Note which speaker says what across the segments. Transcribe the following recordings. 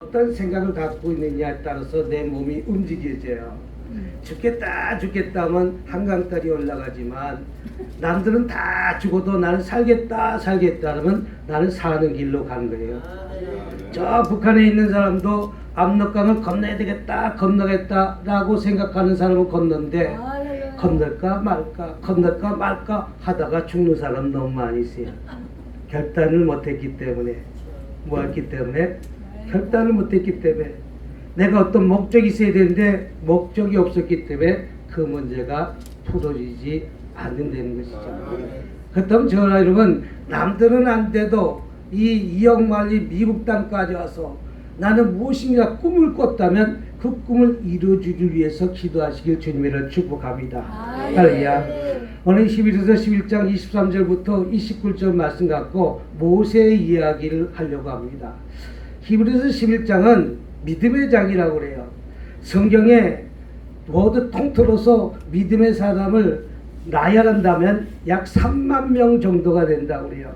Speaker 1: 어떤 생각을 갖고 있느냐에 따라서 내 몸이 움직여져요. 죽겠다 죽겠다 하면 한강딸이 올라가지만 남들은 다 죽어도 나는 살겠다 살겠다 하면 나는 사는 길로 가는 거예요. 저 북한에 있는 사람도 압록강을 건너야 되겠다 건너겠다 라고 생각하는 사람은 건너는데 건널까 말까 하다가 죽는 사람 너무 많이 있어요. 결단을 못했기 때문에 결단을 못했기 때문에 내가 어떤 목적이 있어야 되는데 목적이 없었기 때문에 그 문제가 풀어지지 않는다는 것이죠. 그렇다면 저나 여러분, 남들은 안 돼도 이 이영만리 미국 땅까지 와서 나는 무엇인가 꿈을 꿨다면 그 꿈을 이루어주기 위해서 기도하시길 주님을 축복합니다. 할렐루야. 오늘 히브리서 11장 23절부터 29절 말씀 갖고 모세의 이야기를 하려고 합니다. 히브리서 11장은 믿음의 장이라고 그래요. 성경에 모두 통틀어서 믿음의 사람을 나열한다면 약 3만 명 정도가 된다고 그래요.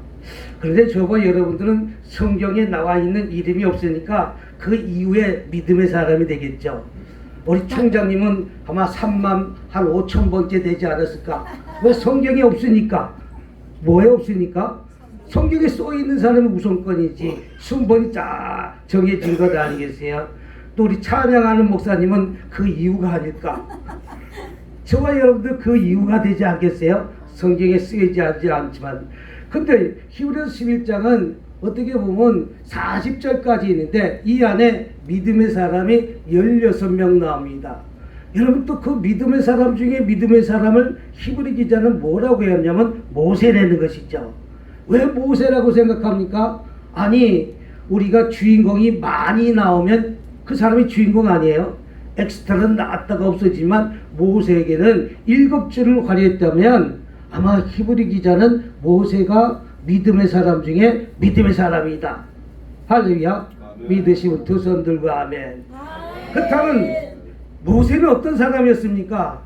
Speaker 1: 그런데 저와 여러분들은 성경에 나와 있는 이름이 없으니까 그 이후에 믿음의 사람이 되겠죠. 우리 총장님은 아마 3만 한 5천 번째 되지 않았을까? 왜 성경에 없으니까? 뭐에 없으니까? 성경에 써있는 사람이 우선권이지 순번이 쫙 정해진 것 아니겠어요? 또 우리 찬양하는 목사님은 그 이유가 아닐까? 저와 여러분들 그 이유가 되지 않겠어요? 성경에 쓰이지 않지만. 근데 히브리서 11장은 어떻게 보면 40절까지 있는데 이 안에 믿음의 사람이 16명 나옵니다. 여러분 또 그 믿음의 사람 중에 믿음의 사람을 히브리 기자는 뭐라고 했냐면 모세라는 것이죠. 왜 모세라고 생각합니까? 아니 우리가 주인공이 많이 나오면 그 사람이 주인공 아니에요? 엑스트라는 나왔다가 없어지만 모세에게는 7줄을 활용했다면 아마 히브리 기자는 모세가 믿음의 사람 중에 믿음의 사람이다. 할렐루야. 믿으시면 두 손 들고 아멘. 그렇다면 모세는 어떤 사람이었습니까?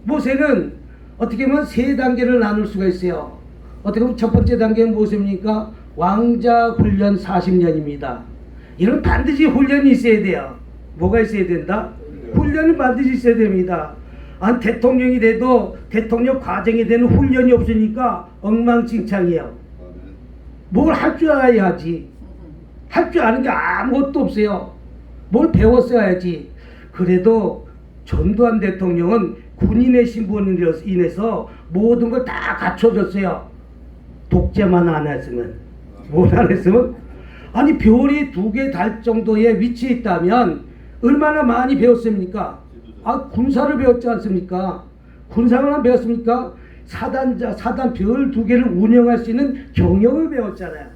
Speaker 1: 모세는 어떻게 보면 세 단계를 나눌 수가 있어요. 어떻게 보면 첫 번째 단계는 무엇입니까? 왕자 훈련 40년입니다. 이런 반드시 훈련이 있어야 돼요. 뭐가 있어야 된다? 훈련이 반드시 있어야 됩니다. 대통령이 돼도 대통령 과정에 되는 훈련이 없으니까 엉망진창이에요. 뭘 할 줄 알아야 하지. 할 줄 아는 게 아무것도 없어요. 뭘 배웠어야지. 그래도 전두환 대통령은 군인의 신분으로 인해서 모든 걸 다 갖춰줬어요. 독재만 안 했으면. 뭘 안 했으면? 아니 별이 2개 달 정도의 위치에 있다면 얼마나 많이 배웠습니까? 군사를 배웠지 않습니까? 군사만 배웠습니까? 사단 별 2개를 운영할 수 있는 경영을 배웠잖아요.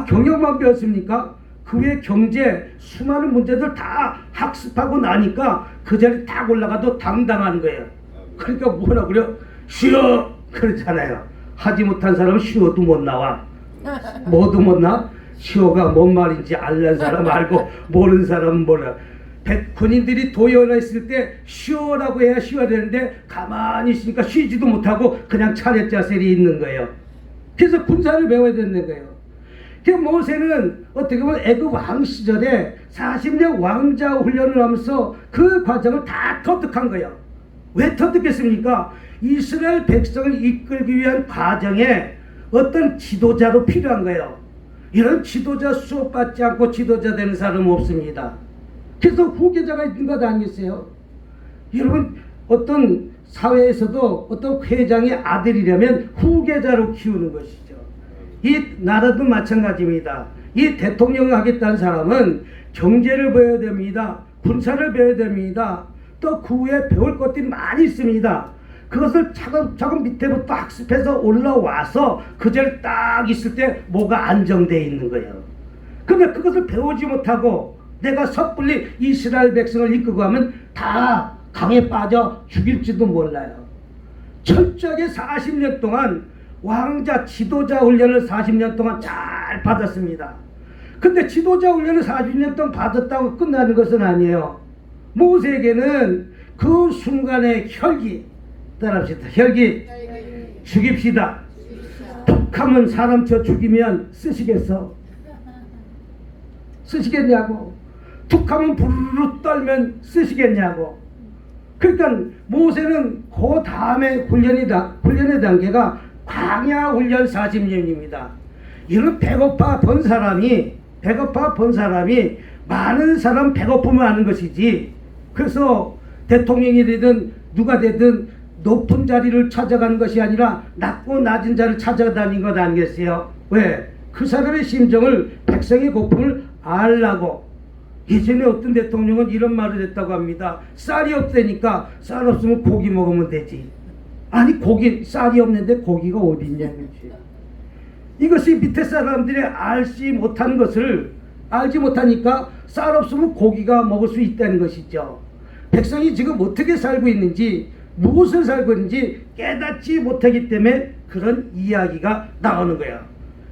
Speaker 1: 경영만 배웠습니까? 그 외 경제 수많은 문제들 다 학습하고 나니까 그 자리에 딱 올라가도 당당한 거예요. 그러니까 뭐라 그래요? 쉬어! 그러잖아요. 하지 못한 사람은 쉬어도 못 나와. 뭐도 못 나와? 쉬어가 뭔 말인지 알는 사람 알고 모르는 사람은 몰라. 군인들이 도연해 있을 때 쉬어라고 해야 쉬어야 되는데 가만히 있으니까 쉬지도 못하고 그냥 차렷 자세에 있는 거예요. 그래서 군사를 배워야 되는 거예요. 그 모세는 어떻게 보면 애굽 왕 시절에 40년 왕자 훈련을 하면서 그 과정을 다 터득한 거예요. 왜 터득했습니까? 이스라엘 백성을 이끌기 위한 과정에 어떤 지도자로 필요한 거예요. 이런 지도자 수업 받지 않고 지도자 되는 사람은 없습니다. 그래서 후계자가 있는 것 아니겠어요? 여러분 어떤 사회에서도 어떤 회장의 아들이라면 후계자로 키우는 것이죠. 이 나라도 마찬가지입니다. 이 대통령을 하겠다는 사람은 경제를 배워야 됩니다. 군사를 배워야 됩니다. 또 그 후에 배울 것들이 많이 있습니다. 그것을 차근 밑에부터 학습해서 올라와서 그 자리에 딱 있을 때 뭐가 안정되어 있는 거예요. 근데 그것을 배우지 못하고 내가 섣불리 이스라엘 백성을 이끌고 가면 다 강에 빠져 죽일지도 몰라요. 철저하게 40년 동안 왕자 지도자 훈련을 40년 동안 잘 받았습니다. 근데 지도자 훈련을 40년 동안 받았다고 끝나는 것은 아니에요. 모세에게는 그 순간의 혈기, 따라합시다. 혈기 죽입시다. 독하면 사람 쳐 죽이면 쓰시겠어? 쓰시겠냐고. 툭하면 부르르 떨면 쓰시겠냐고. 그러니까 모세는 그 다음에 훈련의 단계가 광야 훈련 40년입니다. 이런 배고파 본 사람이 많은 사람 배고픔을 하는 것이지, 그래서 대통령이 되든 누가 되든 높은 자리를 찾아가는 것이 아니라 낮고 낮은 자를 찾아다닌 것 아니겠어요? 왜? 그 사람의 심정을, 백성의 고품을 알라고. 예전에 어떤 대통령은 이런 말을 했다고 합니다. 쌀이 없다니까 쌀 없으면 고기 먹으면 되지. 아니 쌀이 없는데 고기가 어디 있냐. 이것이 밑에 사람들이 알지 못하는 것을 알지 못하니까 쌀 없으면 고기가 먹을 수 있다는 것이죠. 백성이 지금 어떻게 살고 있는지, 무엇을 살고 있는지 깨닫지 못하기 때문에 그런 이야기가 나오는 거야.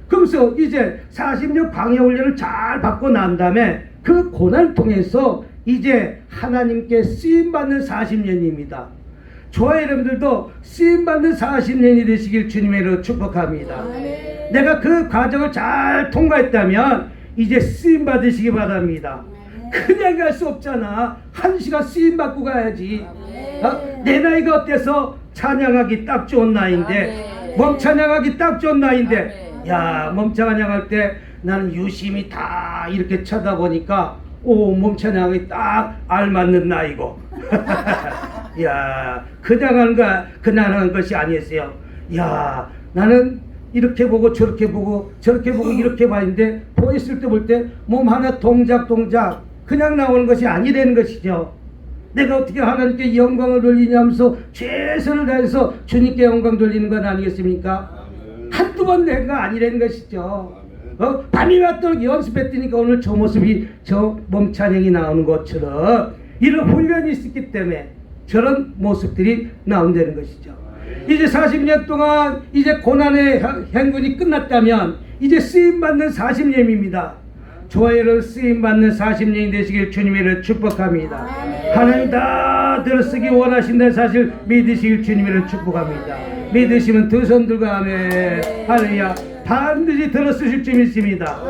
Speaker 1: 그러면서 이제 40년 광야훈련을 잘 받고 난 다음에 그 고난을 통해서 이제 하나님께 쓰임받는 40년입니다. 저와 여러분들도 쓰임받는 40년이 되시길 주님의 이름으로 축복합니다. 내가 그 과정을 잘 통과했다면 이제 쓰임받으시기 바랍니다. 그냥 갈 수 없잖아. 한 시간 쓰임받고 가야지. 내 나이가 어때서 찬양하기 딱 좋은 나이인데, 몸 찬양하기 딱 좋은 나이인데, 야, 몸 찬양할 때 나는 유심히 다 이렇게 쳐다보니까 몸 찬양하기 딱 알맞는 나이고. 야, 그냥 하는 것이 아니었어요. 야, 나는 이렇게 보고 저렇게 보고 저렇게 보고 이렇게 봤는데, 보였을 때 볼 때 몸 하나 동작 그냥 나오는 것이 아니라는 것이죠. 내가 어떻게 하나님께 영광을 돌리냐면서 최선을 다해서 주님께 영광 돌리는 건 아니겠습니까? 한두 번 된 거 아니라는 것이죠. 밤이 왔도록 연습했더니까 오늘 저 모습이, 저 몸찬양이 나오는 것처럼 이런 훈련이 있었기 때문에 저런 모습들이 나온다는 것이죠. 이제 40년 동안 이제 고난의 행군이 끝났다면 이제 쓰임받는 40년입니다. 좋아요를 쓰임받는 40년이 되시길 주님을 축복합니다. 하나님 다 들어쓰기 원하신다는 사실 믿으시길 주님을 축복합니다. 믿으시면 두 손 들고 아멘. 할렐루야. 반드시 들어쓰실 줄 믿습니다.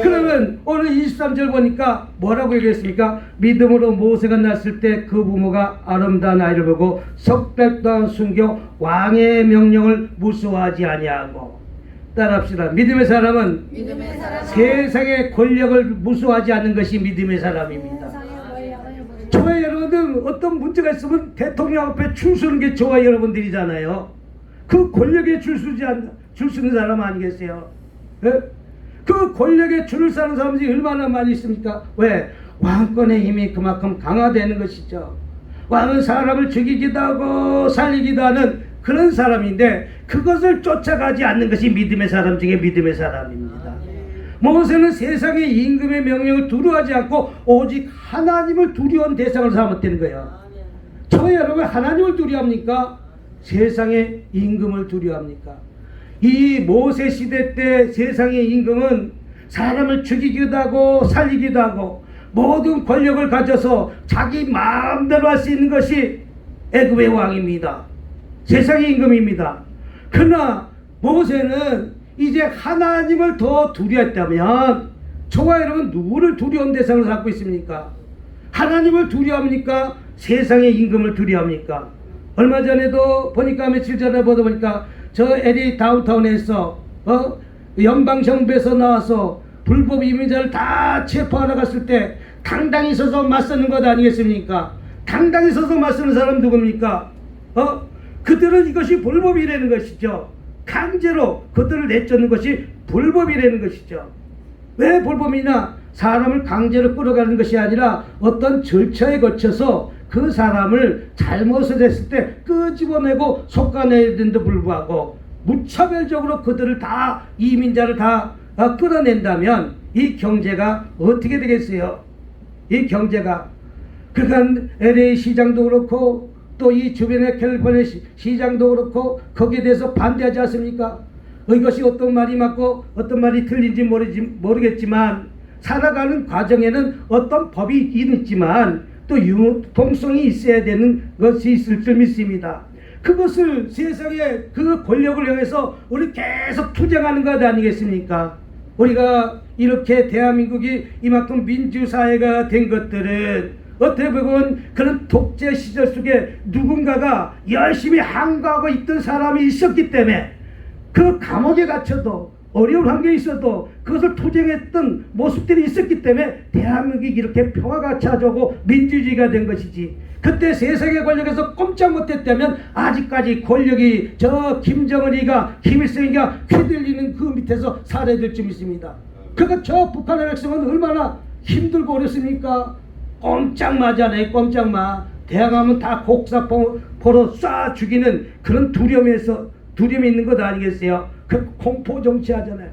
Speaker 1: 그러면 오늘 23절 보니까 뭐라고 얘기했습니까? 믿음으로 모세가 났을 때 그 부모가 아름다운 아이를 보고 석달 동안 숨겨 왕의 명령을 무서워하지 아니하고. 따라합시다. 믿음의 사람은 세상의 권력을 무서워하지 않는 것이 믿음의 사람입니다. 저와 여러분들 어떤 문제가 있으면 대통령 앞에 줄 서는 게 저와 여러분들이잖아요. 그 권력에 줄 서는 사람 아니겠어요? 네? 그 권력에 줄을 서는 사람들이 얼마나 많이 있습니까? 왜? 왕권의 힘이 그만큼 강화되는 것이죠. 왕은 사람을 죽이기도 하고 살리기도 하는 그런 사람인데, 그것을 쫓아가지 않는 것이 믿음의 사람 중에 믿음의 사람입니다. 모세는 세상의 임금의 명령을 두려워하지 않고 오직 하나님을 두려운 대상을 삼았다는 거예요. 저희 여러분, 하나님을 두려워합니까? 세상의 임금을 두려워합니까? 이 모세 시대 때 세상의 임금은 사람을 죽이기도 하고 살리기도 하고 모든 권력을 가져서 자기 마음대로 할 수 있는 것이 애굽의 왕입니다. 세상의 임금입니다. 그러나 모세는 이제 하나님을 더 두려워했다면, 저와 여러분 누구를 두려운 대상을 삼고 있습니까? 하나님을 두려워합니까? 세상의 임금을 두려워합니까? 얼마 전에도 보니까, 며칠 전에 보다 보니까 저 LA 다운타운에서 연방정부에서 나와서 불법 이민자를 다 체포하러 갔을 때 당당히 서서 맞서는 것 아니겠습니까? 당당히 서서 맞서는 사람 누굽니까? 그들은 이것이 불법이라는 것이죠. 강제로 그들을 내쫓는 것이 불법이라는 것이죠. 왜 불법이냐? 사람을 강제로 끌어가는 것이 아니라 어떤 절차에 거쳐서 그 사람을 잘못을 했을 때 끄집어내고 속아내야 되는데 불구하고 무차별적으로 그들을 다, 이민자를 다 끌어낸다면 이 경제가 어떻게 되겠어요? 이 경제가, 그러니까 LA 시장도 그렇고 또 이 주변의 캘리포니아 시장도 그렇고 거기에 대해서 반대하지 않습니까? 이것이 어떤 말이 맞고 어떤 말이 틀린지 모르겠지만 살아가는 과정에는 어떤 법이 있지만 또 융통성이 있어야 되는 것이 있을 줄 믿습니다. 그것을 세상의 그 권력을 향해서 우리 계속 투쟁하는 것 아니겠습니까? 우리가 이렇게 대한민국이 이만큼 민주사회가 된 것들은 어떻게 보면 그런 독재 시절 속에 누군가가 열심히 항거하고 있던 사람이 있었기 때문에 그 감옥에 갇혀도 어려운 환경에 있어도 그것을 투쟁했던 모습들이 있었기 때문에 대한민국이 이렇게 평화가 찾아오고 민주주의가 된 것이지, 그때 세상의 권력에서 꼼짝 못했다면 아직까지 권력이 저 김정은이가 김일성이가 휘둘리는 그 밑에서 살해될 줄 믿습니다. 그러니까 저 북한의 백성은 얼마나 힘들고 어렵습니까? 꼼짝마잖아요. 꼼짝마. 대항하면 다 곡사포로 쏴 죽이는 그런 두려움이 있는 것 아니겠어요? 그 공포 정치하잖아요.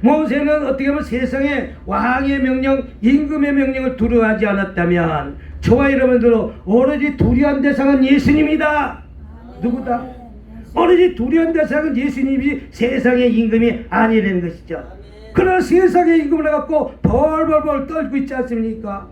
Speaker 1: 모세는 어떻게 보면 세상에 왕의 명령, 임금의 명령을 두려워하지 않았다면 저와 여러분들은 오로지 두려운 대상은 예수님이다. 누구다? 오로지 두려운 대상은 예수님이 세상의 임금이 아니라는 것이죠. 그러나 세상의 임금을 갖고 벌벌벌 떨고 있지 않습니까?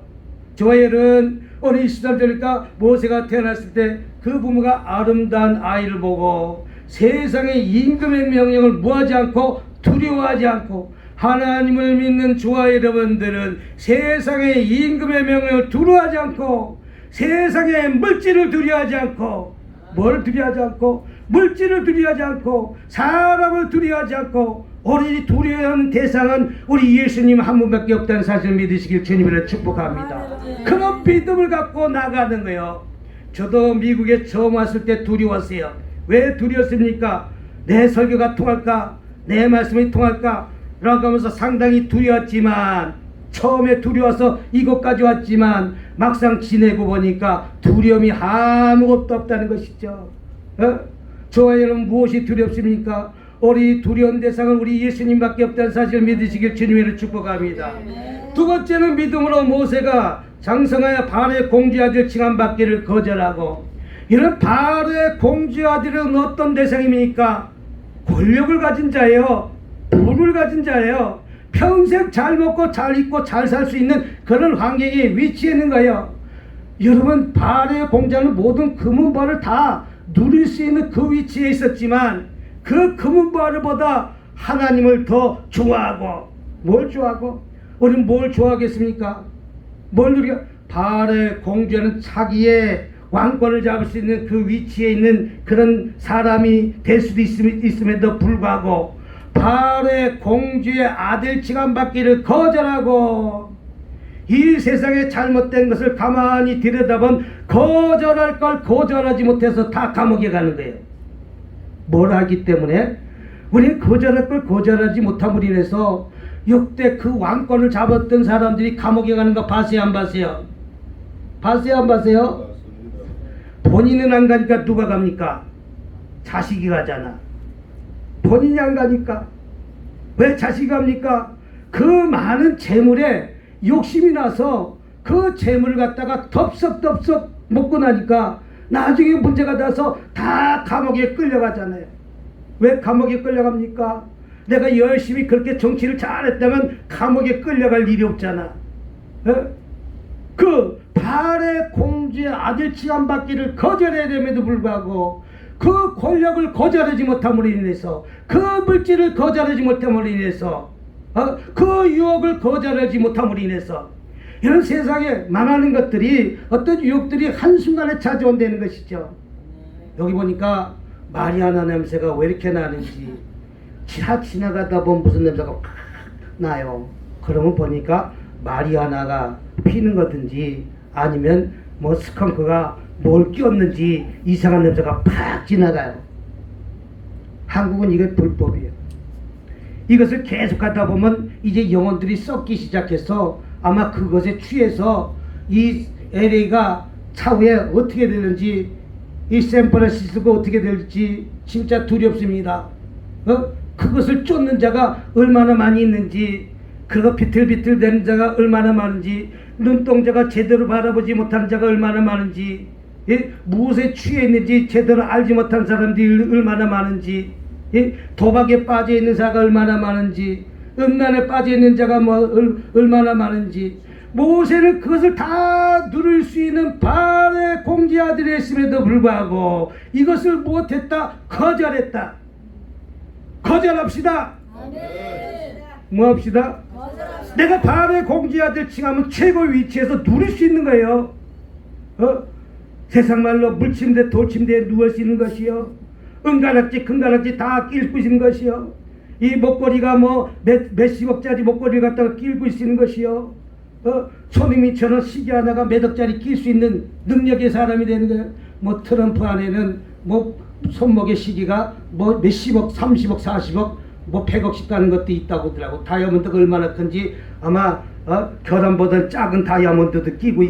Speaker 1: 저와 여러분, 오늘 23절이니까 모세가 태어났을 때 그 부모가 아름다운 아이를 보고 세상의 임금의 명령을 무하지 않고 두려워하지 않고, 하나님을 믿는 저와 여러분들은 세상의 임금의 명령을 두려워하지 않고 세상의 물질을 두려워하지 않고, 뭘 두려워하지 않고? 물질을 두려워하지 않고 사람을 두려워하지 않고 오로지 두려워하는 대상은 우리 예수님 한 분밖에 없다는 사실을 믿으시길 주님으로 축복합니다. 그런 믿음을 갖고 나가는 거예요. 저도 미국에 처음 왔을 때 두려웠어요. 왜 두려웠습니까? 내 설교가 통할까? 내 말씀이 통할까? 라고 하면서 상당히 두려웠지만, 처음에 두려워서 이곳까지 왔지만 막상 지내고 보니까 두려움이 아무것도 없다는 것이죠. 저와 여러분, 무엇이 두렵습니까? 우리 두려운 대상은 우리 예수님밖에 없다는 사실을 믿으시길 주님으로 축복합니다. 두 번째는 믿음으로 모세가 장성하여 바로의 공주의 아들 칭함받기를 거절하고, 이런 바로의 공주의 아들은 어떤 대상입니까? 권력을 가진 자예요. 부를 가진 자예요. 평생 잘 먹고 잘 입고 잘 살 수 있는 그런 환경에 위치해 있는 거예요. 여러분, 바로의 공자는 모든 금은발을 다 누릴 수 있는 그 위치에 있었지만 그 금은발보다 하나님을 더 좋아하고, 뭘 좋아하고? 우리는 뭘 좋아하겠습니까? 뭘 누리가? 바로의 공주는 자기의 왕권을 잡을 수 있는 그 위치에 있는 그런 사람이 될 수도 있음에도 불구하고 바로의 공주의 아들 칭함받기를 거절하고, 이 세상의 잘못된 것을 가만히 들여다본 거절할 걸 거절하지 못해서 다 감옥에 가는 거예요. 뭘 하기 때문에? 우리는 거절할 걸 거절하지 못함으로 인해서 역대 그 왕권을 잡았던 사람들이 감옥에 가는 거 봤어요, 안 봤어요? 봤어요, 안 봤어요? 본인은 안 가니까 누가 갑니까? 자식이 가잖아. 본인이 안 가니까. 왜 자식이 갑니까? 그 많은 재물에 욕심이 나서 그 재물을 갖다가 덥석덥석 먹고 나니까 나중에 문제가 돼서 다 감옥에 끌려가잖아요. 왜 감옥에 끌려갑니까? 내가 열심히 그렇게 정치를 잘했다면 감옥에 끌려갈 일이 없잖아. 그 바로의 공주의 아들 칭함받기를 거절해야 됨에도 불구하고 그 권력을 거절하지 못함으로 인해서, 그 물질을 거절하지 못함으로 인해서, 그 유혹을 거절하지 못함으로 인해서, 이런 세상에 많은 것들이, 어떤 유혹들이 한순간에 찾아온다는 것이죠. 여기 보니까 마리아나 냄새가 왜 이렇게 나는지, 지나가다 보면 무슨 냄새가 팍 나요. 그러면 보니까 마리아나가 피는 거든지 아니면 뭐 스컹크가 뭘 끼웠는지 이상한 냄새가 팍 지나가요. 한국은 이게 불법이에요. 이것을 계속 하다 보면 이제 영혼들이 썩기 시작해서 아마 그것에 취해서 이 LA가 차후에 어떻게 되는지, 이 샌프란시스코가 어떻게 될지 진짜 두렵습니다. 그것을 쫓는 자가 얼마나 많이 있는지, 그거 비틀비틀 되는 자가 얼마나 많은지, 눈동자가 제대로 바라보지 못하는 자가 얼마나 많은지, 무엇에 취해 있는지 제대로 알지 못한 사람들이 얼마나 많은지, 도박에 빠져 있는 자가 얼마나 많은지, 음란에 빠져 있는 자가 얼마나 많은지, 모세는 그것을 다 누릴 수 있는 바로의 공주의 아들이었음에도 불구하고 이것을 못했다, 거절했다. 거절합시다. 뭐 합시다? 내가 발의 공지아들 칭하면 최고의 위치에서 누릴 수 있는 거예요. 세상 말로 물침대 돌침대에 누울 수 있는 것이요, 은가락지 금가락지 다 끼고 있는 것이요, 이 목걸이가 뭐 몇십억짜리 목걸이를 갖다가 끼고 있는 것이요, 손흥민처럼 시계 하나가 몇 억짜리 낄 수 있는 능력의 사람이 되는 거예요. 뭐 트럼프 안에는 뭐 손목의 시계가 뭐 몇십억, 30억, 40억, 뭐 100억씩 가는 것도 있다고 하더라고. 다이아몬드가 얼마나 큰지 아마 계란보다 작은 다이아몬드도 끼고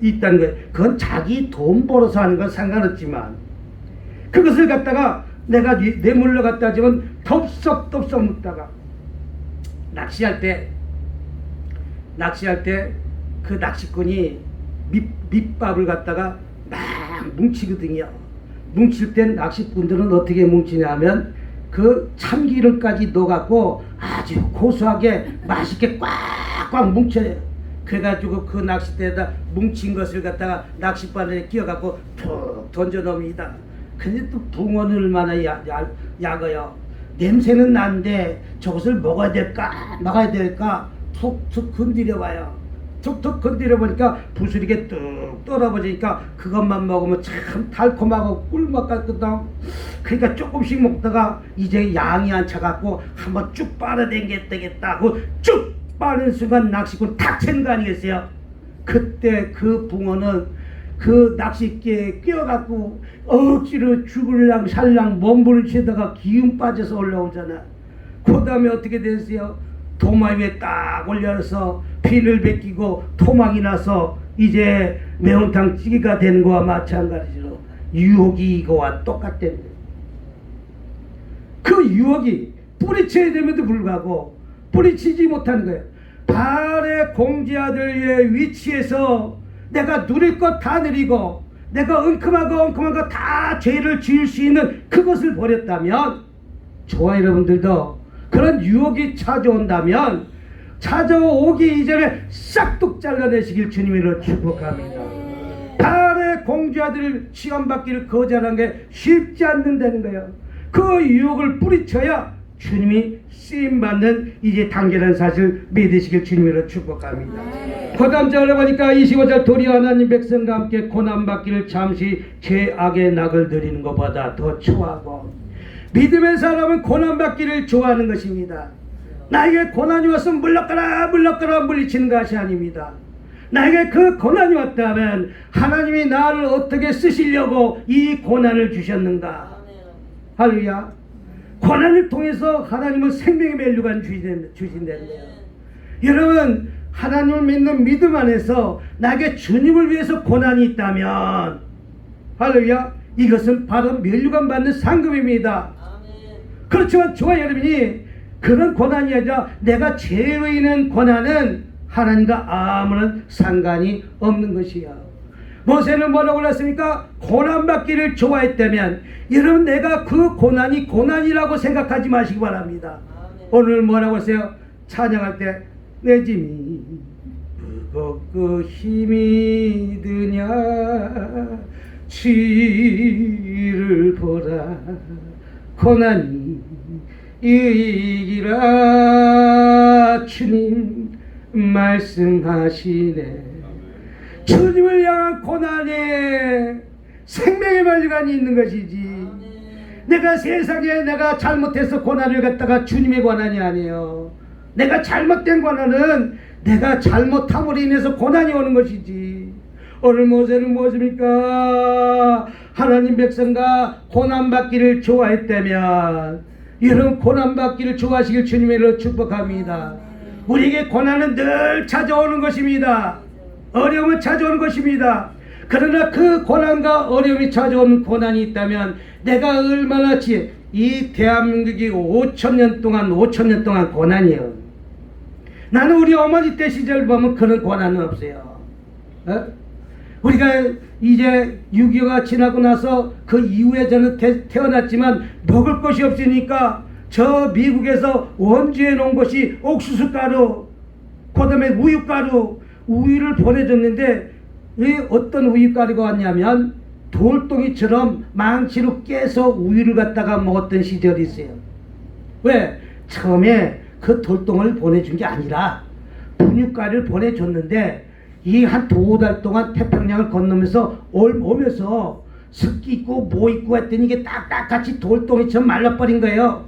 Speaker 1: 있다는 거예요. 그건 자기 돈 벌어서 하는 건 상관없지만, 그것을 갖다가 내가 뇌물로 갖다 주면 덥석덥석 묻다가 낚시할 때 그 낚시꾼이 밑밥을 갖다가 막 뭉치거든요. 뭉칠 땐 낚시꾼들은 어떻게 뭉치냐면 그 참기름까지 넣어갖고 아주 고소하게 맛있게 꽉꽉 뭉쳐요. 그래가지고 그 낚싯대에다 뭉친 것을 갖다가 낚싯바늘에 끼워갖고 툭 던져놓습니다. 근데 또 붕어는 얼마나 약어요. 냄새는 나는데 저것을 먹어야 될까 막아야 될까 툭툭 건드려봐요. 툭툭 건드려보니까 부스리게 뚝 떨어버리니까 그것만 먹으면 참 달콤하고 꿀맛 같거든. 그러니까 조금씩 먹다가 이제 양이 안 차갖고 한번 쭉 빨아당겼다겠다 하고 쭉 빠는 순간 낚시꾼 탁 챈 거 아니겠어요? 그때 그 붕어는 그 낚싯개에 끼어갖고 억지로 죽을랑 살랑 몸부림치다가 기운 빠져서 올라오잖아. 그 다음에 어떻게 됐어요? 도마 위에 딱 올려서 피를 벗기고 토막이 나서 이제 매운탕 찌개가 되는 거와 마찬가지로 유혹이 이거와 똑같다는 거예요. 그 유혹이 뿌리쳐야 됨에도 불구하고 뿌리치지 못하는 거예요. 발의 공지아들의 위치에서 내가 누릴 것 다 누리고 내가 엉큼한 거 다 죄를 지을 수 있는 그것을 버렸다면, 저와 여러분들도 그런 유혹이 찾아온다면 찾아오기 이전에 싹둑 잘라내시길 주님으로 축복합니다. 발의 공주아들 시험받기를 거절한 게 쉽지 않는다는 거예요. 그 유혹을 뿌리쳐야 주님이 쓰임받는 이제 단계라는 사실 믿으시길 주님으로 축복합니다. 그 다음 절에 보니까 25절 도리어 하나님 백성과 함께 고난받기를 잠시 죄악의 낙을 드리는 것보다 더 추하고, 믿음의 사람은 고난받기를 좋아하는 것입니다. 나에게 고난이 왔으면 물러가라 물리치는 것이 아닙니다. 나에게 그 고난이 왔다면 하나님이 나를 어떻게 쓰시려고 이 고난을 주셨는가. 할렐루야. 고난을 통해서 하나님은 생명의 멸류관 주신다는 거예요. 여러분, 하나님을 믿는 믿음 안에서 나에게 주님을 위해서 고난이 있다면, 할렐루야, 이것은 바로 멸류관 받는 상급입니다. 그렇지만 저와 여러분이 그런 고난이 아니라 내가 죄로 인한 고난은 하나님과 아무런 상관이 없는 것이야. 모세는 뭐라고 그랬습니까? 고난받기를 좋아했다면, 여러분, 내가 그 고난이 고난이라고 생각하지 마시기 바랍니다. 오늘 뭐라고 했어요? 찬양할 때 내 짐이 무겁고 힘이 드냐 주를 보라 고난이 이기라 주님 말씀하시네. 주님을 향한 고난에 생명의 멸류관이 있는 것이지, 내가 세상에 내가 잘못해서 고난을 갖다가 주님의 고난이 아니에요. 내가 잘못된 고난은 내가 잘못함으로 인해서 고난이 오는 것이지. 오늘 모세는 무엇입니까? 하나님 백성과 고난받기를 좋아했다면, 여러분 고난받기를 좋아하시길 주님으로 축복합니다. 우리에게 고난은 늘 찾아오는 것입니다. 어려움은 찾아오는 것입니다. 그러나 그 고난과 어려움이 찾아오는 고난이 있다면 내가 얼마나 이 대한민국이 5,000년 동안 고난이에요. 나는 우리 어머니 때 시절 보면 그런 고난은 없어요. 우리가 이제 6.25가 지나고 나서 그 이후에 저는 태어났지만 먹을 것이 없으니까 저 미국에서 원주해 놓은 것이 옥수수가루, 그 다음에 우유가루, 우유를 보내줬는데, 왜 어떤 우유가루가 왔냐면 돌덩이처럼 망치로 깨서 우유를 갖다가 먹었던 시절이 있어요. 왜? 처음에 그 돌덩을 보내준 게 아니라 분유가를 보내줬는데 이 한 2달 동안 태평양을 건너면서 오면서 습기 있고 뭐 있고 했더니 이게 딱딱같이 돌덩이처럼 말라버린 거예요.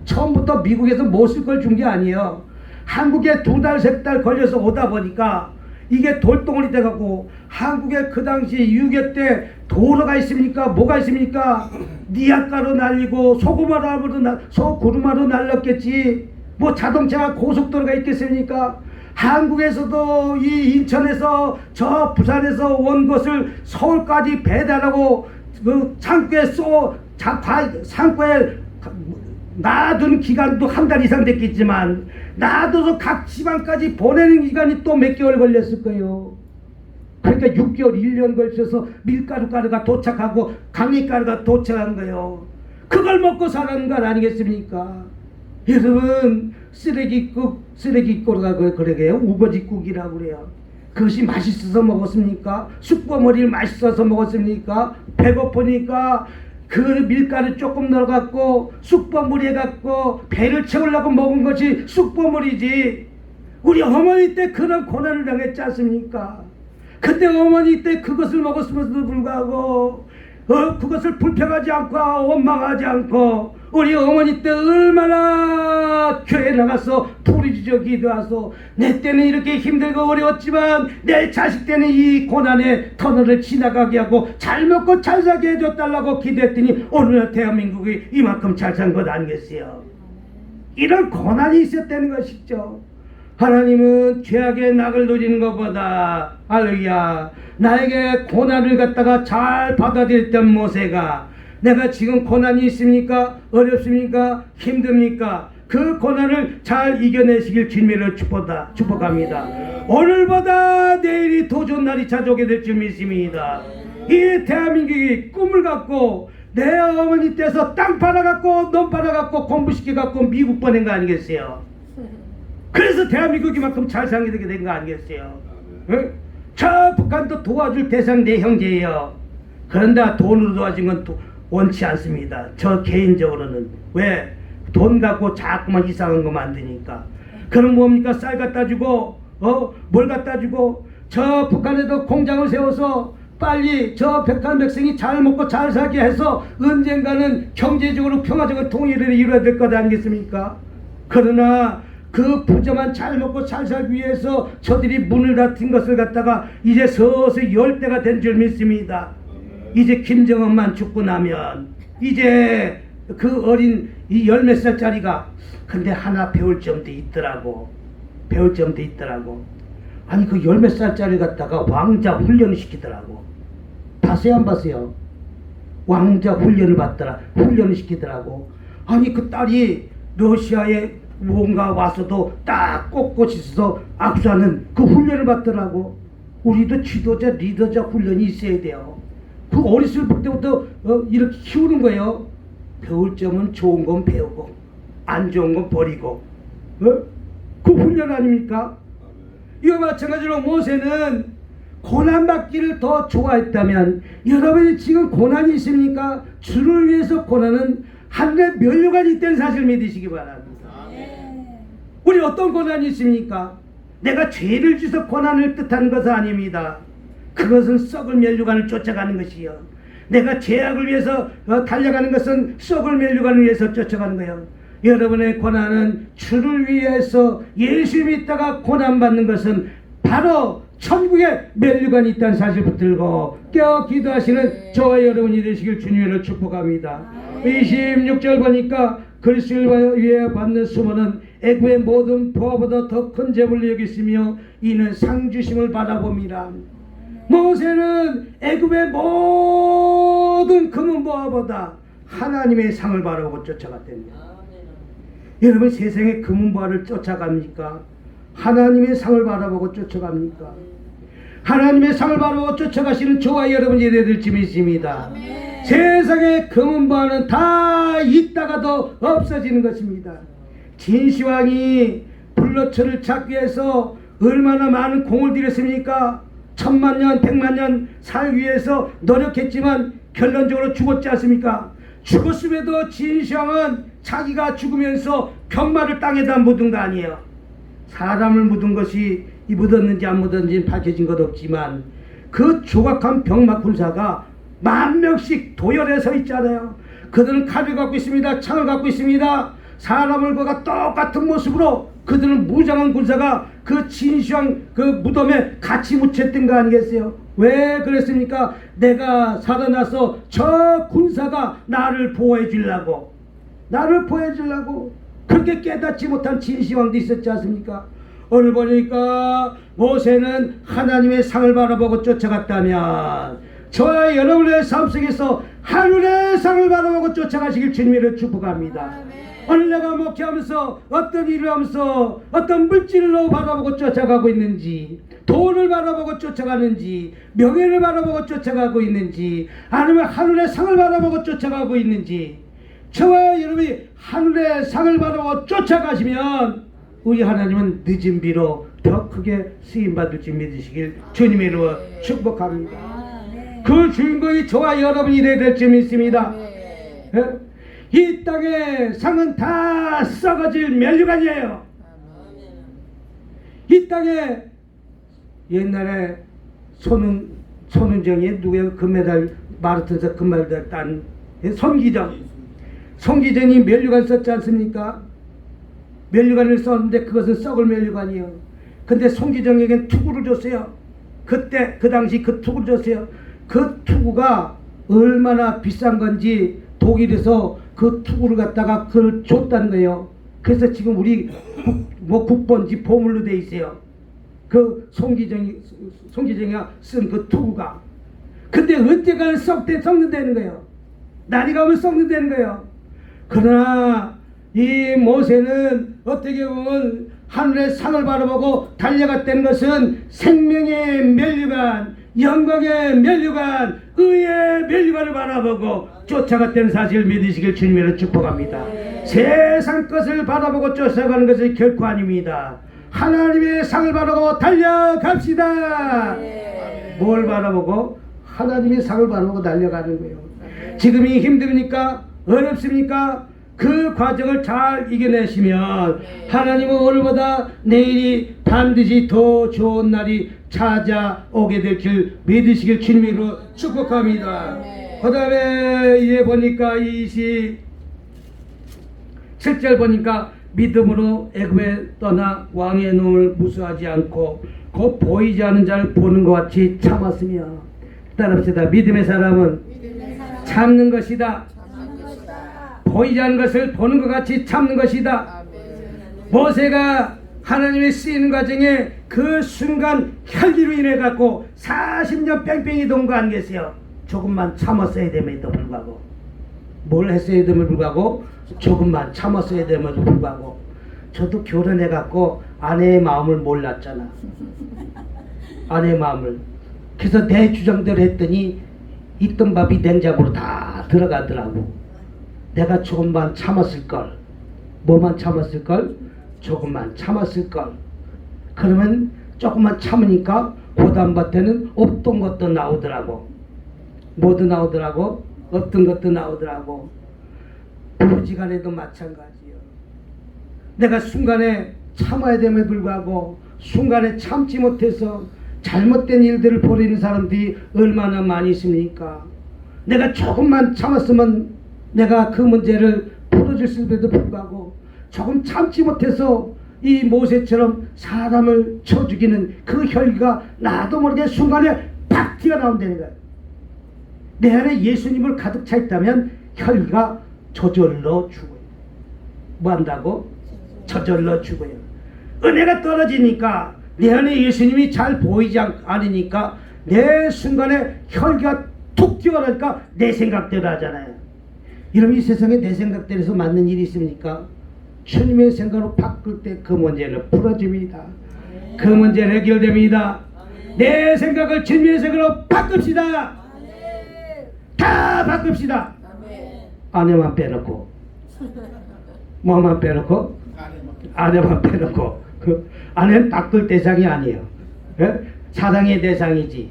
Speaker 1: 처음부터 미국에서 못 쓸 걸 준 게 아니에요. 한국에 2달, 3달 걸려서 오다 보니까 이게 돌덩어리 돼갖고 한국에 그 당시 6.25 때 도로가 있습니까? 뭐가 있습니까? 니아가로 날리고 소구마로 날렸겠지. 뭐 자동차가 고속도로가 있겠습니까? 한국에서도 이 인천에서 저 부산에서 온 것을 서울까지 배달하고 그 창고에 놔둔 기간도 한 달 이상 됐겠지만 놔둬서 각 지방까지 보내는 기간이 또 몇 개월 걸렸을 거예요. 그러니까 6개월 1년 걸쳐서 밀가루가루가 도착하고 강미가루가 도착한 거예요. 그걸 먹고 사는 건 아니겠습니까? 여러분, 쓰레기국이라고 그러게요. 우거지국이라고 그래요. 그것이 맛있어서 먹었습니까? 쑥버무리를 맛있어서 먹었습니까? 배고프니까 그 밀가루 조금 넣어갖고 쑥버무리 해갖고 배를 채우려고 먹은 것이 쑥버무리지. 우리 어머니 때 그런 고난을 당했지 않습니까? 근데 어머니 때 그것을 먹었음에도 불구하고 그것을 불평하지 않고 원망하지 않고 우리 어머니 때 얼마나 교회 나가서 부르짖어 기도해서 내 때는 이렇게 힘들고 어려웠지만 내 자식 때는 이 고난의 터널을 지나가게 하고 잘 먹고 잘 살게 해줬달라고 기도했더니 오늘 대한민국이 이만큼 잘 산 것 아니겠어요? 이런 고난이 있었다는 것이죠. 하나님은 죄악의 낙을 누리는 것보다 할렐루야 나에게 고난을 갖다가 잘 받아들였던 모세가 내가 지금 고난이 있습니까? 어렵습니까? 힘듭니까? 그 고난을 잘 이겨내시길 주님으로 축복합니다. 오늘보다 내일이 더 좋은 날이 찾아오게 될 줄 믿습니다. 이 대한민국이 꿈을 갖고 내 어머니 때서 땅 팔아갖고 놈 팔아갖고 공부시켜갖고 미국 보낸 거 아니겠어요? 그래서 대한민국이 만큼 잘 살게 되게 된 거 아니겠어요? 응? 저 북한도 도와줄 대상 내 형제예요. 그런데 돈으로 도와준 건 원치 않습니다. 저 개인적으로는. 왜? 돈 갖고 자꾸만 이상한 거 만드니까. 그럼 뭡니까? 쌀 갖다 주고 뭘 갖다 주고 저 북한에도 공장을 세워서 빨리 저 백한 백성이 잘 먹고 잘 살게 해서 언젠가는 경제적으로 평화적인 통일을 이루어야 될 것 아니겠습니까? 그러나 그 부자만 잘 먹고 잘 살기 위해서 저들이 문을 닫힌 것을 갖다가 이제 서서히 열 때가 된 줄 믿습니다. 이제 김정은만 죽고 나면 이제 그 어린 이 10몇 살짜리가 근데 하나 배울 점도 있더라고. 아니 그 10몇 살짜리 갖다가 왕자 훈련을 시키더라고. 봤어요 안 봤어요? 왕자 훈련을 시키더라고. 아니 그 딸이 러시아에 뭔가 와서도 딱 꼿꼿이 있어서 악수하는 그 훈련을 받더라고. 우리도 지도자 리더자 훈련이 있어야 돼요. 그 어렸을 때부터 이렇게 키우는 거예요. 배울 점은 좋은 건 배우고 안 좋은 건 버리고 그 훈련 아닙니까? 이와 마찬가지로 모세는 고난받기를 더 좋아했다면 여러분이 지금 고난이 있습니까? 주를 위해서 고난은 하늘의 면류관이 있다는 사실을 믿으시기 바랍니다. 우리 어떤 고난이 있습니까? 내가 죄를 지어서 고난을 뜻하는 것은 아닙니다. 그것은 썩을 면류관을 쫓아가는 것이요. 내가 죄악을 위해서 달려가는 것은 썩을 면류관을 위해서 쫓아가는 거예요. 여러분의 고난은 주를 위해서 예수 믿다가 고난받는 것은 바로 천국에 면류관이 있다는 사실을 붙들고 깨어 기도하시는 저와 여러분이 되시길 주님으로 축복합니다. 26절 보니까 그리스도를 위해 받는 수모는 애굽의 모든 보화보다 더 큰 재물로 여겼으며 이는 상 주심을 바라봅니다. 모세는 애굽의 모든 금은 보화보다 하나님의 상을 바라보고 쫓아갔답니다. 여러분 세상에 금은 보화를 쫓아갑니까? 하나님의 상을 바라보고 쫓아갑니까? 하나님의 상을 바라보고 쫓아가시는 저와 여러분이 되어야 될지 믿습니다. 세상의 금은 보화는 다 있다가도 없어지는 것입니다. 진시황이 불로초를 찾기 위해서 얼마나 많은 공을 들였습니까? 1000만 년, 100만 년 살기 위해서 노력했지만 결론적으로 죽었지 않습니까? 죽었음에도 진시황은 자기가 죽으면서 병마를 땅에다 묻은 거 아니에요. 사람을 묻은 것이 이 묻었는지 안 묻었는지는 밝혀진 것 없지만 그 조각한 병마 군사가 10,000명씩 도열해 서 있잖아요. 그들은 칼을 갖고 있습니다. 창을 갖고 있습니다. 사람을 그가 똑같은 모습으로 그들은 무장한 군사가 그 진시황 그 무덤에 같이 묻혔던 거 아니겠어요? 왜 그랬습니까? 내가 살아나서 저 군사가 나를 보호해 주려고, 나를 보호해 주려고. 그렇게 깨닫지 못한 진시황도 있었지 않습니까? 오늘 보니까 모세는 하나님의 상을 바라보고 쫓아갔다면 저와 여러분의 삶 속에서 하늘의 상을 바라보고 쫓아가시길 주님으로 축복합니다. 오늘 내가 목회하면서 어떤 일을 하면서 어떤 물질로 바라보고 쫓아가고 있는지, 돈을 바라보고 쫓아가는지, 명예를 바라보고 쫓아가고 있는지, 아니면 하늘의 상을 바라보고 쫓아가고 있는지, 저와 여러분이 하늘의 상을 바라보고 쫓아가시면 우리 하나님은 늦은 비로 더 크게 쓰임받을 줄 믿으시길 주님의 이름으로 축복합니다. 그 주인공이 저와 여러분이 되어야 될 줄 믿습니다. 이 땅의 상은 다 썩어질 면류관이에요. 이 땅에 옛날에 손은정이 누구야? 금메달 마라톤에서 금메달 딴 손기정이 면류관 썼지 않습니까? 면류관을 썼는데 그것은 썩을 면류관이에요. 근데 손기정에겐 투구를 줬어요. 그때 그 당시 그 투구를 줬어요. 그 투구가 얼마나 비싼 건지 독일에서 그 투구를 갖다가 그걸 줬다는 거예요. 그래서 지금 우리 국본지 보물로 돼 있어요. 그 송기정이가 쓴 그 투구가. 근데 언제까지 썩는다는 거예요. 날이 가면 썩는다는 거예요. 그러나 이 모세는 어떻게 보면 하늘의 상을 바라보고 달려갔다는 것은 생명의 면류관, 영광의 면류관, 의의 면류관을 바라보고 쫓아갔다는 사실을 믿으시길 주님으로 축복합니다. 세상 것을 바라보고 쫓아가는 것은 결코 아닙니다. 하나님의 상을 바라보고 달려갑시다. 뭘 바라보고? 하나님의 상을 바라보고 달려가는 거예요. 지금이 힘듭니까? 어렵습니까? 그 과정을 잘 이겨내시면 하나님은 오늘보다 내일이 반드시 더 좋은 날이 찾아오게 될 줄 믿으시길 주님으로 축복합니다. 그 다음에 이제 보니까 27절 보니까 믿음으로 애굽에 떠나 왕의 놈을 무수하지 않고 곧 보이지 않는 자를 보는 것 같이 참았으며, 따라합시다. 믿음의 사람은 참는 것이다. 보이지 않는 것을 보는 것 같이 참는 것이다. 모세가 하나님의 쓰이는 과정에 그 순간 혈기로 인해 갖고 40년 뺑뺑이 돈 거 아니겠어요? 조금만 참았어야 됨에도 불구하고, 뭘 했어야 됨에도 불구하고 조금만 참았어야 됨에도 불구하고. 저도 결혼해 갖고 아내의 마음을 몰랐잖아. 아내의 마음을. 그래서 내 주장대로 했더니 있던 밥이 냉장고로 다 들어가더라고. 내가 조금만 참았을걸. 뭐만 참았을걸? 조금만 참았을걸. 그러면 조금만 참으니까 고단밭에는 없던 것도 나오더라고. 뭐도 나오더라고? 없던 것도 나오더라고. 부부지간에도 마찬가지요. 내가 순간에 참아야 됨에 불구하고 순간에 참지 못해서 잘못된 일들을 벌이는 사람들이 얼마나 많이 있습니까? 내가 조금만 참았으면 내가 그 문제를 풀어줬음에도 불구하고 조금 참지 못해서 이 모세처럼 사람을 쳐 죽이는 그 혈기가 나도 모르게 순간에 팍 튀어나온다는 거예요. 내 안에 예수님을 가득 차 있다면 혈기가 저절로 죽어요. 뭐 한다고? 저절로 죽어요. 은혜가 떨어지니까 내 안에 예수님이 잘 보이지 않으니까 내 순간에 혈기가 툭 튀어나오니까 내 생각대로 하잖아요. 여러분, 이 세상에 내 생각대로서 맞는 일이 있습니까? 주님의 생각으로 바꿀 때 그 문제를 풀어줍니다. 그 문제는 해결됩니다. 내 생각을 주님의 생각으로 바꿉시다. 다 바꿉시다. 아내만 빼놓고, 뭐만 빼놓고, 아내만 빼놓고. 아내는 바꿀 대상이 아니에요. 사랑의 대상이지.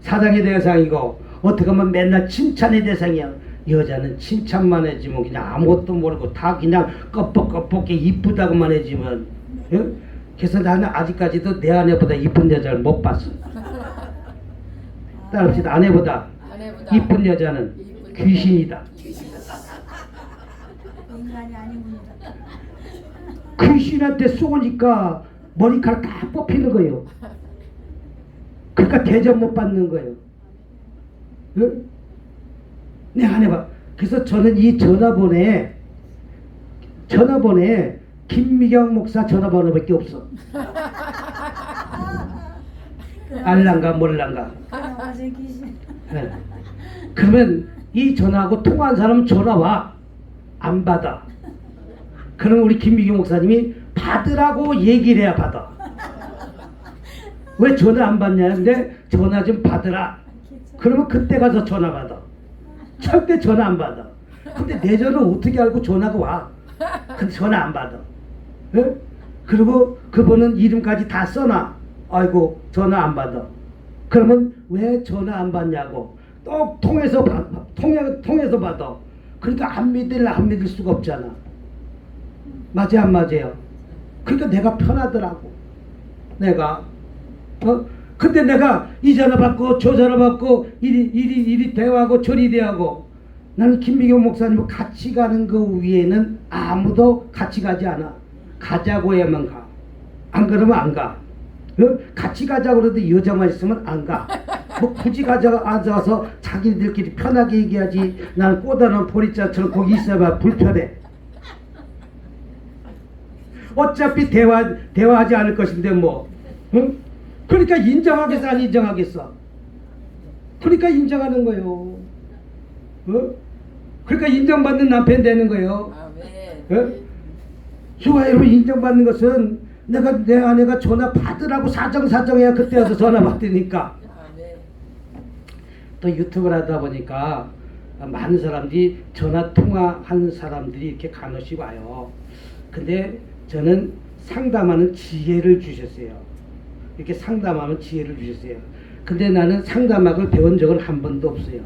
Speaker 1: 사랑의 대상이고 어떻게 하면 맨날 칭찬의 대상이야. 여자는 칭찬만 해주면 그냥 아무것도 모르고 다 그냥 껍벅껍벅게 이쁘다고만 해주면. 예? 그래서 나는 아직까지도 내 아내보다 이쁜 여자를 못 봤어. 따라합시다. 아내보다 이쁜 여자는 귀신이다.
Speaker 2: 인간이 아니군요.
Speaker 1: 귀신한테 쏘니까 머리카락 다 뽑히는 거예요. 그러니까 대접 못 받는 거예요. 응? 내 아내가. 그래서 저는 이 전화번호에 김미경 목사 전화번호밖에 없어. 알란가 몰란가.
Speaker 2: 아직 귀신.
Speaker 1: 네. 그러면 이 전화하고 통화한 사람은 전화 와. 안 받아. 그럼 우리 김미경 목사님이 받으라고 얘기를 해야 받아. 왜 전화 안 받냐는데 전화 좀 받으라. 그러면 그때 가서 전화 받아. 절대 전화 안 받아. 근데 내 전화 어떻게 알고 전화가 와. 근데 전화 안 받아. 예? 그리고 그분은 이름까지 다 써놔. 아이고 전화 안 받아. 그러면 왜 전화 안 받냐고. 또 통해서 받아. 그러니까 안 믿을 수가 없잖아. 맞아 안 맞아요? 그러니까 내가 편하더라고. 내가 근데 내가 이 전화 받고 저 전화 받고 이리 대화하고 저리 대화하고 나는 김미경 목사님과 같이 가는 그 위에는 아무도 같이 가지 않아. 가자고 해야만 가. 안 그러면 안 가. 같이 가자고 그래도 여자만 있으면 안 가. 뭐 굳이 앉아서 자기들끼리 편하게 얘기하지. 나는 꼬다놓은 보리자처럼 거기 있어봐 불편해. 어차피 대화하지 않을 것인데 뭐. 응? 그러니까 인정하겠어 안 인정하겠어? 그러니까 인정하는 거예요. 그러니까 인정받는 남편 되는 거예요. 좋아요. 여러분 인정받는 것은 내 아내가 전화 받으라고 사정해야 그때 와서 전화 받으니까. 또 유튜브를 하다 보니까 많은 사람들이 전화 통화한 사람들이 이렇게 간혹이 와요. 근데 저는 상담하는 지혜를 주셨어요. 이렇게 상담하면 지혜를 주셨어요. 근데 나는 상담학을 배운 적은 한 번도 없어요.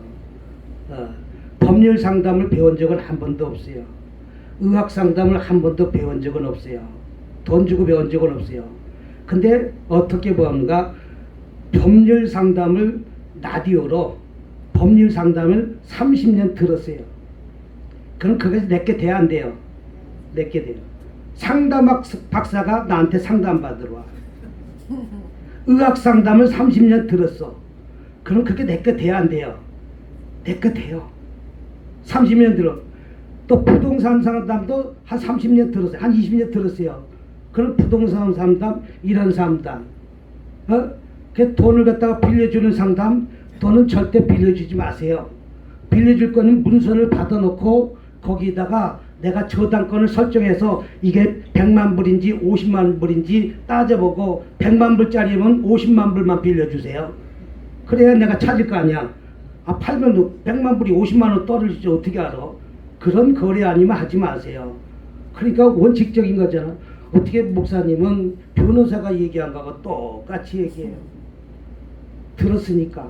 Speaker 1: 법률 상담을 배운 적은 한 번도 없어요. 의학 상담을 한 번도 배운 적은 없어요. 돈 주고 배운 적은 없어요. 근데 어떻게 보는가 법률 상담을 라디오로 법률 상담을 30년 들었어요. 그럼 그것이 내게 돼야 안 돼요? 내게 돼요. 상담학 박사가 나한테 상담 받으러 와. 의학 상담을 30년 들었어. 그럼 그게 내게 돼야 안 돼요? 내게 돼요. 30년 들어. 또 부동산 상담도 한 30년 들었어요. 한 20년 들었어요. 그럼 부동산 상담, 이런 상담. 그 돈을 갖다가 빌려주는 상담, 돈은 절대 빌려주지 마세요. 빌려줄 거는 문서를 받아놓고 거기다가 내가 저당권을 설정해서 이게 100만 불인지 50만 불인지 따져보고 100만 불짜리면 50만 불만 빌려주세요. 그래야 내가 찾을 거 아니야. 팔면 100만 불이 50만 원 떨어지지 어떻게 알아. 그런 거래 아니면 하지 마세요. 그러니까 원칙적인 거잖아. 어떻게 목사님은 변호사가 얘기한 거하고 똑같이 얘기해요. 들었으니까.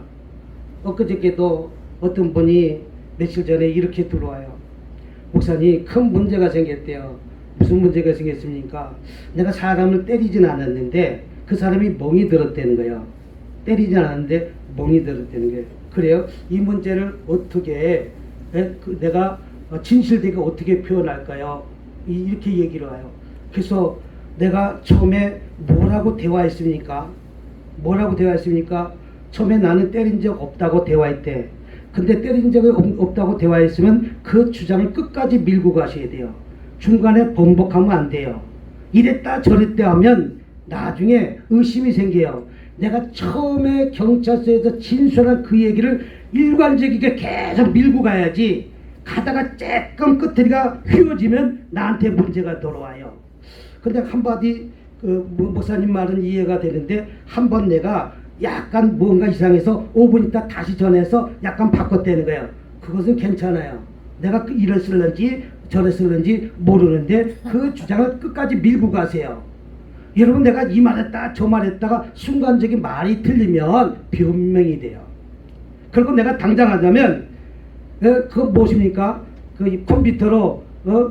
Speaker 1: 엊그저께도 어떤 분이 며칠 전에 이렇게 들어와요. 목사님 큰 문제가 생겼대요. 무슨 문제가 생겼습니까? 내가 사람을 때리진 않았는데 그 사람이 멍이 들었다는 거예요. 때리진 않았는데 멍이 들었다는 거예요. 그래요? 이 문제를 어떻게 내가 진실되게 어떻게 표현할까요? 이렇게 얘기를 와요. 그래서 내가 처음에 뭐라고 대화했습니까? 처음에 나는 때린 적 없다고 대화했대. 근데 때린 적이 없다고 대화했으면 그 주장을 끝까지 밀고 가셔야 돼요. 중간에 번복하면 안 돼요. 이랬다 저랬다 하면 나중에 의심이 생겨요. 내가 처음에 경찰서에서 진술한 그 얘기를 일관적이게 계속 밀고 가야지. 가다가 조금 끝에가 휘어지면 나한테 문제가 돌아와요. 근데 한마디 목사님 말은 이해가 되는데 한번 내가 약간 뭔가 이상해서 5분 있다 다시 전해서 약간 바꿨다는 거예요. 그것은 괜찮아요. 내가 이를 쓸는지 저를 쓸는지 모르는데 그 주장을 끝까지 밀고 가세요. 여러분 내가 이 말했다 저 말했다가 순간적인 말이 틀리면 변명이 돼요. 그리고 내가 당장 하자면 그거 무엇입니까? 그 컴퓨터로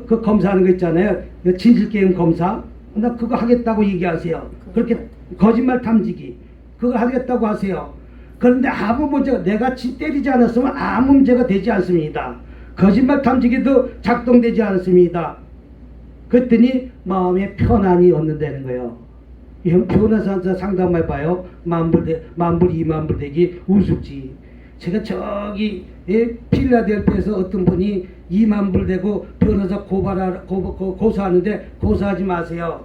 Speaker 1: 그 검사하는 거 있잖아요. 그 진실게임 검사. 나 그거 하겠다고 얘기하세요. 그렇게 거짓말 탐지기. 그거 하겠다고 하세요. 그런데 아무 문제가, 내가 때리지 않았으면 아무 문제가 되지 않습니다. 거짓말 탐지기도 작동되지 않습니다. 그랬더니 마음에 편안이 얻는다는 거예요. 변호사한테 상담해봐요. 만불, 이만불 되기 우습지. 제가 저기 필라델피아에서 어떤 분이 2만불 되고 변호사 고소하는데 고소하지 마세요.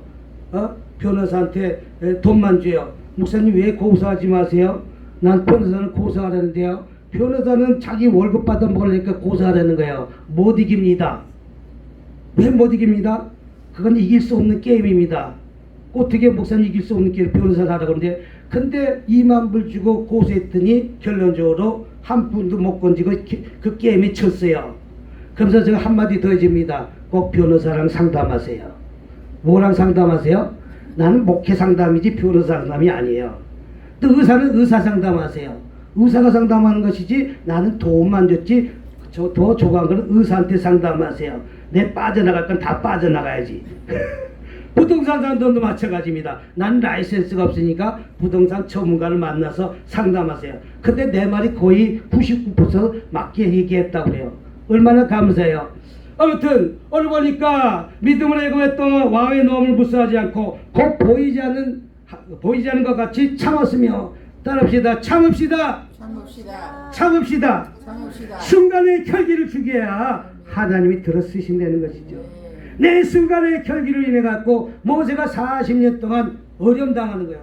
Speaker 1: 변호사한테 돈만 줘요. 목사님 왜 고소하지 마세요? 난 변호사는 고소하라는데요. 변호사는 자기 월급 받아 먹으려니까 고소하라는 거예요. 못 이깁니다. 왜 못 이깁니다? 그건 이길 수 없는 게임입니다. 어떻게 목사님 이길 수 없는 게임 변호사를 하라고 그러는데, 근데 2만 불 주고 고소했더니 결론적으로 한 푼도 못 건지고 그 게임에 쳤어요. 그러면서 제가 한마디 더 해줍니다. 꼭 변호사랑 상담하세요. 뭐랑 상담하세요? 나는 목회 상담이지 변호사 상담이 아니에요. 또 의사는 의사 상담하세요. 의사가 상담하는 것이지 나는 도움만 줬지 더 조그한 거는 의사한테 상담하세요. 내 빠져나갈 건 다 빠져나가야지. 부동산 상담도 마찬가지입니다. 난 라이센스가 없으니까 부동산 전문가를 만나서 상담하세요. 근데 내 말이 거의 99% 맞게 얘기했다고 그래요. 얼마나 감사해요. 아무튼 오늘 보니까 믿음으로 예고했던 왕의 노함을 무시하지 않고 곧 보이지 않는 것 같이 참았으며, 따라합시다. 참읍시다. 참읍시다. 순간의 결기를 주게야 하나님이 들어 쓰신다는 것이죠. 내 순간의 결기로 인해 갖고 모세가 40년 동안 어려움 당하는 거야.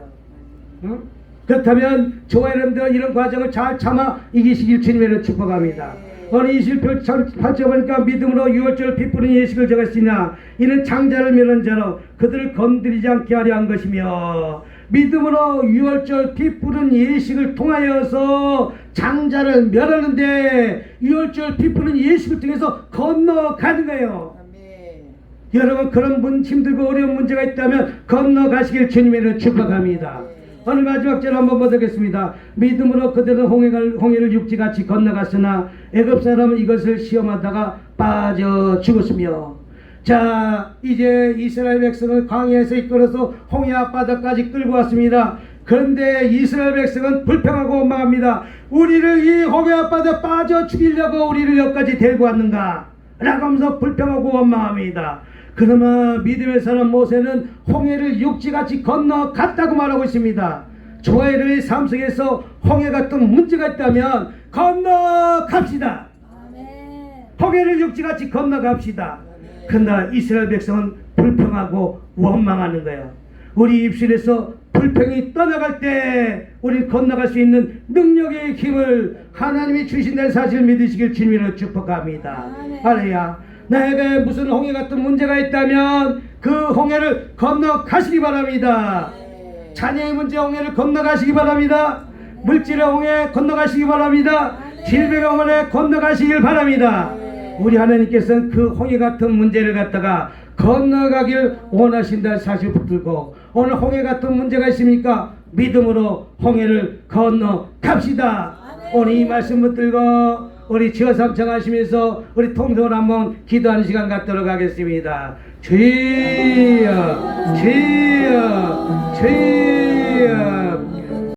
Speaker 1: 그렇다면 저와 여러분들 이런 과정을 잘 참아 이기시길 주님으로 축복합니다. 오늘 28절 보니까 믿음으로 유월절 피 뿌린 예식을 정했으나 이는 장자를 멸한 자로 그들을 건드리지 않게 하려 한 것이며, 믿음으로 유월절 피 뿌린 예식을 통하여서 장자를 멸하는데 유월절 피 뿌린 예식을 통해서 건너가는 거예요. 여러분 그런 힘들고 어려운 문제가 있다면 건너가시길 주님으로 축복합니다. 오늘 마지막 절 한번 보겠습니다. 믿음으로 그들은 홍해를 육지같이 건너갔으나 애굽 사람은 이것을 시험하다가 빠져 죽었으며. 자, 이제 이스라엘 백성을 광야에서 이끌어서 홍해 앞바다까지 끌고 왔습니다. 그런데 이스라엘 백성은 불평하고 원망합니다. 우리를 이 홍해 앞바다 빠져 죽이려고 우리를 여기까지 데리고 왔는가? 라고 하면서 불평하고 원망합니다. 그러나 믿음의 사람 모세는 홍해를 육지같이 건너갔다고 말하고 있습니다. 저와 여러분의 삶 속에서 홍해 같은 문제가 있다면 건너갑시다. 홍해를 육지같이 건너갑시다. 그러나 이스라엘 백성은 불평하고 원망하는 거예요. 우리 입술에서 불평이 떠나갈 때 우리 건너갈 수 있는 능력의 힘을 하나님이 주신다는 사실을 믿으시길 주님으로 축복합니다. 할렐루야. 나에게 무슨 홍해 같은 문제가 있다면 그 홍해를 건너가시기 바랍니다. 자녀의 문제 홍해를 건너가시기 바랍니다. 물질의 홍해 건너가시기 바랍니다. 질병의 홍해 건너가시길 바랍니다. 우리 하나님께서는 그 홍해 같은 문제를 갖다가 건너가길 원하신다는 사실을 붙들고, 오늘 홍해 같은 문제가 있습니까? 믿음으로 홍해를 건너갑시다. 오늘 이 말씀 붙들고 우리 주여 삼창하시면서 우리 통성을 한번 기도하는 시간 갖도록 하겠습니다. 주여 주여 주여